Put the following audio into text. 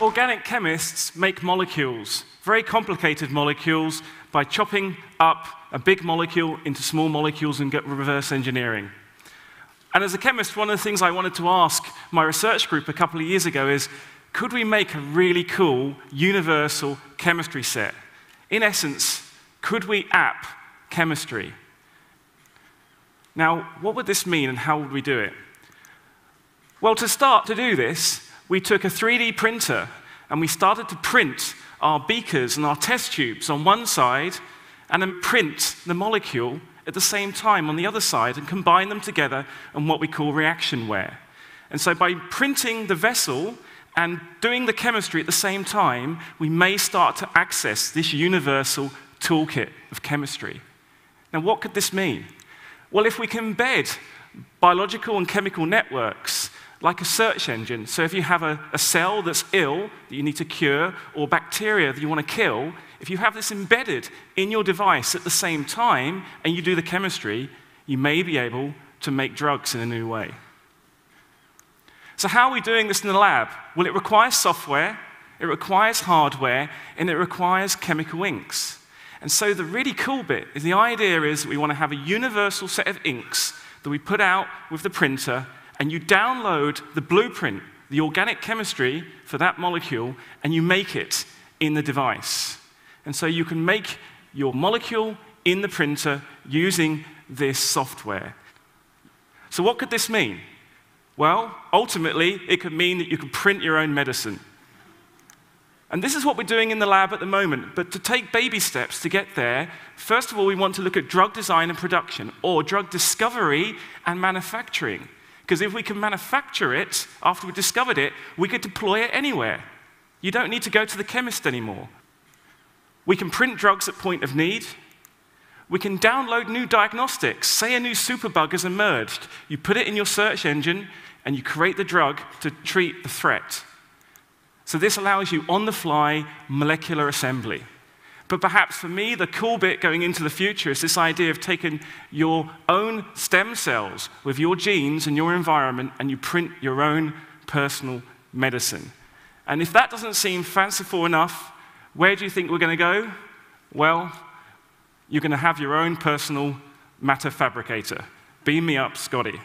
Organic chemists make molecules, very complicated molecules, by chopping up a big molecule into small molecules and get reverse engineering. And as a chemist, one of the things I wanted to ask my research group a couple of years ago is, could we make a really cool, universal chemistry set? In essence, could we app chemistry? Now, what would this mean and how would we do it? Well, to start to do this, we took a 3D printer and we started to print our beakers and our test tubes on one side and then print the molecule at the same time on the other side and combine them together in what we call reactionware. And so by printing the vessel and doing the chemistry at the same time, we may start to access this universal toolkit of chemistry. Now, what could this mean? Well, if we can embed biological and chemical networks like a search engine. So if you have a cell that's ill that you need to cure, or bacteria that you want to kill, if you have this embedded in your device at the same time and you do the chemistry, you may be able to make drugs in a new way. So how are we doing this in the lab? Well, it requires software, it requires hardware, and it requires chemical inks. And so the really cool bit is the idea is that we want to have a universal set of inks that we put out with the printer, and you download the blueprint, the organic chemistry for that molecule, and you make it in the device. And so you can make your molecule in the printer using this software. So what could this mean? Well, ultimately, it could mean that you can print your own medicine. And this is what we're doing in the lab at the moment. But to take baby steps to get there, first of all, we want to look at drug design and production, or drug discovery and manufacturing. Because if we can manufacture it after we've discovered it, we could deploy it anywhere. You don't need to go to the chemist anymore. We can print drugs at point of need. We can download new diagnostics. Say a new superbug has emerged. You put it in your search engine, and you create the drug to treat the threat. So this allows you on-the-fly molecular assembly. But perhaps for me, the cool bit going into the future is this idea of taking your own stem cells with your genes and your environment, and you print your own personal medicine. And if that doesn't seem fanciful enough, where do you think we're going to go? Well, you're going to have your own personal matter fabricator. Beam me up, Scotty.